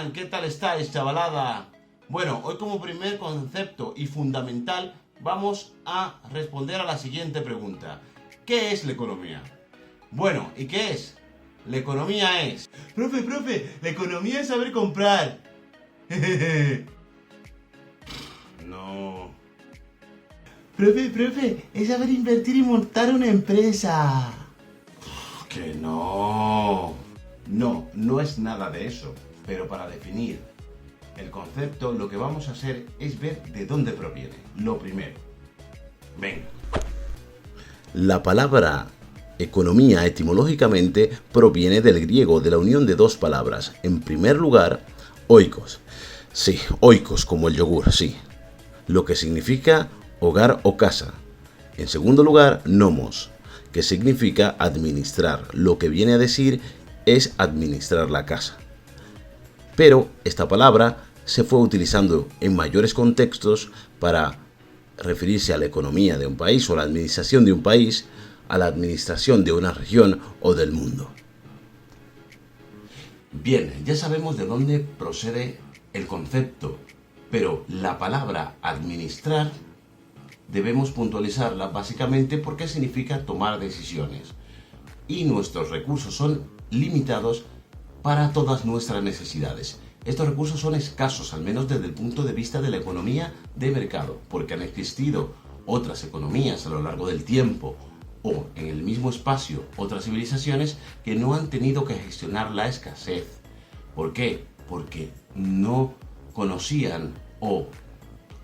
están? ¿Qué tal estáis, chavalada? Bueno, hoy como primer concepto y fundamental vamos a responder a la siguiente pregunta. ¿Qué es la economía? Bueno, ¿y qué es? La economía es... Profe, la economía es saber comprar. No. Profe, es saber invertir y montar una empresa. Que no. No es nada de eso. Pero para definir el concepto, lo que vamos a hacer es ver de dónde proviene. Lo primero. Venga. La palabra economía etimológicamente proviene del griego, de la unión de dos palabras. En primer lugar, oikos. Sí, oikos como el yogur, sí. Lo que significa hogar o casa. En segundo lugar, nomos, que significa administrar. Lo que viene a decir es administrar la casa. Pero esta palabra se fue utilizando en mayores contextos para referirse a la economía de un país o la administración de un país, a la administración de una región o del mundo. Bien, ya sabemos de dónde procede el concepto, pero la palabra administrar debemos puntualizarla básicamente porque significa tomar decisiones. Y nuestros recursos son limitados para todas nuestras necesidades. Estos recursos son escasos, al menos desde el punto de vista de la economía de mercado, porque han existido otras economías a lo largo del tiempo o en el mismo espacio otras civilizaciones que no han tenido que gestionar la escasez. ¿Por qué? Porque no conocían o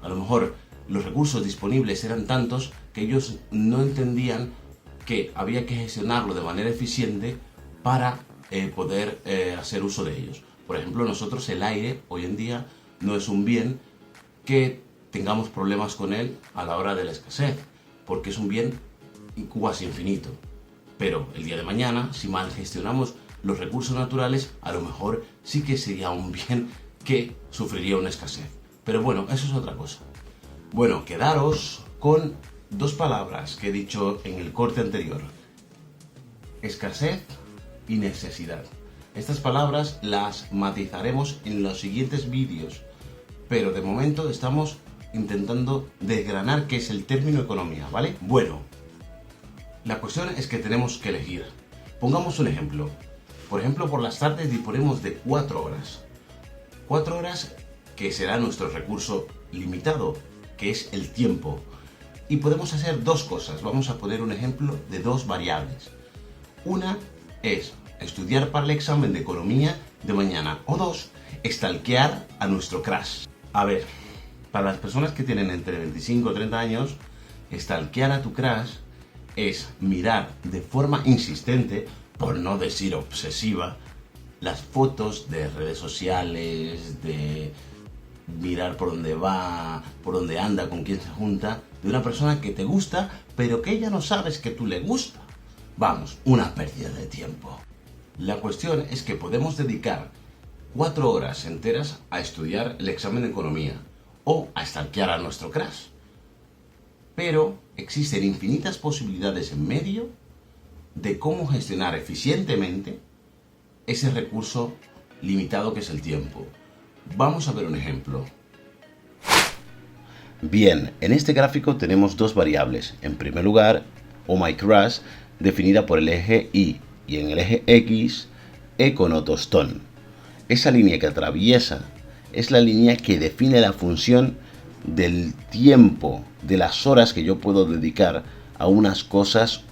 a lo mejor los recursos disponibles eran tantos que ellos no entendían que había que gestionarlo de manera eficiente para poder hacer uso de ellos. Por ejemplo, nosotros el aire hoy en día no es un bien que tengamos problemas con él a la hora de la escasez, porque es un bien cuasi infinito. Pero el día de mañana, si mal gestionamos los recursos naturales, a lo mejor sí que sería un bien que sufriría una escasez. Pero bueno, eso es otra cosa. Bueno, quedaros con dos palabras que he dicho en el corte anterior: escasez y necesidad. Estas palabras las matizaremos en los siguientes vídeos, pero de momento estamos intentando desgranar qué es el término economía, ¿vale? Bueno, la cuestión es que tenemos que elegir. Pongamos un ejemplo. Por ejemplo, por las tardes disponemos de 4 horas. 4 horas que será nuestro recurso limitado, que es el tiempo. Y podemos hacer dos cosas. Vamos a poner un ejemplo de dos variables. Una es estudiar para el examen de economía de mañana. O dos, stalkear a nuestro crush. A ver, para las personas que tienen entre 25 y 30 años, stalkear a tu crush es mirar de forma insistente, por no decir obsesiva, las fotos de redes sociales, de mirar por dónde va, por dónde anda, con quién se junta, de una persona que te gusta, pero que ella no sabes que tú le gusta. Vamos, una pérdida de tiempo. La cuestión es que podemos dedicar 4 horas enteras a estudiar el examen de economía o a stalkear a nuestro crush. Pero existen infinitas posibilidades en medio de cómo gestionar eficientemente ese recurso limitado que es el tiempo. Vamos a ver un ejemplo. Bien, en este gráfico tenemos dos variables. En primer lugar, my crush, definida por el eje Y, y en el eje X, E con otostón. Esa línea que atraviesa es la línea que define la función del tiempo, de las horas que yo puedo dedicar a unas cosas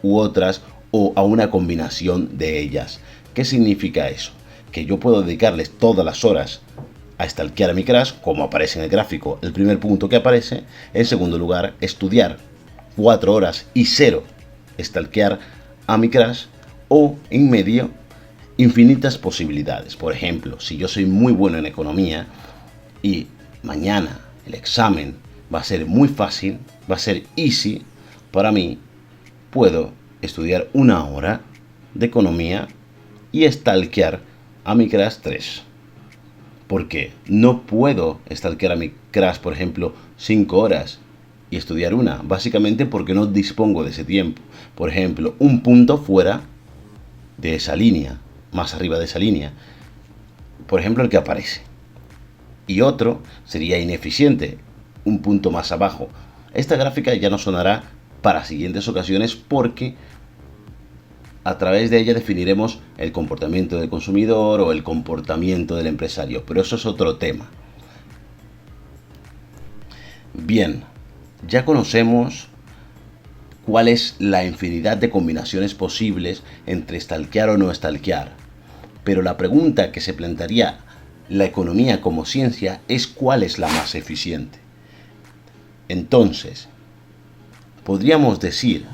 u otras o a una combinación de ellas. ¿Qué significa eso? Que yo puedo dedicarles todas las horas a stalkear a mi crush, como aparece en el gráfico, el primer punto que aparece. En segundo lugar, estudiar 4 horas y 0 stalkear a mi crush, o en medio, infinitas posibilidades. Por ejemplo, si yo soy muy bueno en economía y mañana el examen va a ser muy fácil, va a ser easy para mí, puedo estudiar 1 hora de economía y stalkear a mi crush 3. ¿Por qué? No puedo stalkear a mi crush, por ejemplo, 5 horas y estudiar 1, básicamente porque no dispongo de ese tiempo. Por ejemplo, un punto fuera de esa línea, más arriba de esa línea, por ejemplo, el que aparece. Y otro sería ineficiente, un punto más abajo. Esta gráfica ya nos sonará para siguientes ocasiones porque a través de ella definiremos el comportamiento del consumidor o el comportamiento del empresario, pero eso es otro tema. Bien, ya conocemos cuál es la infinidad de combinaciones posibles entre stalkear o no stalkear, pero la pregunta que se plantearía la economía como ciencia es cuál es la más eficiente. Entonces, podríamos decir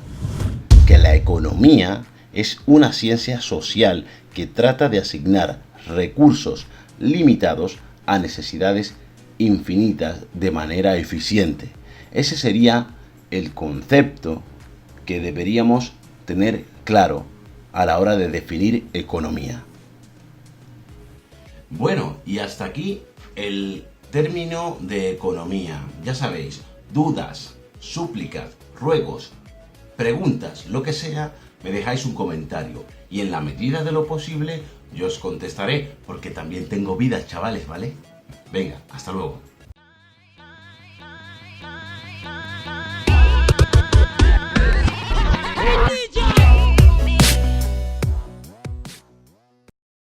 que la economía es una ciencia social que trata de asignar recursos limitados a necesidades infinitas de manera eficiente. Ese sería el concepto que deberíamos tener claro a la hora de definir economía. Bueno, y hasta aquí el término de economía. Ya sabéis, dudas, súplicas, ruegos, preguntas, lo que sea, me dejáis un comentario. Y en la medida de lo posible, yo os contestaré, porque también tengo vidas, chavales, ¿vale? Venga, hasta luego.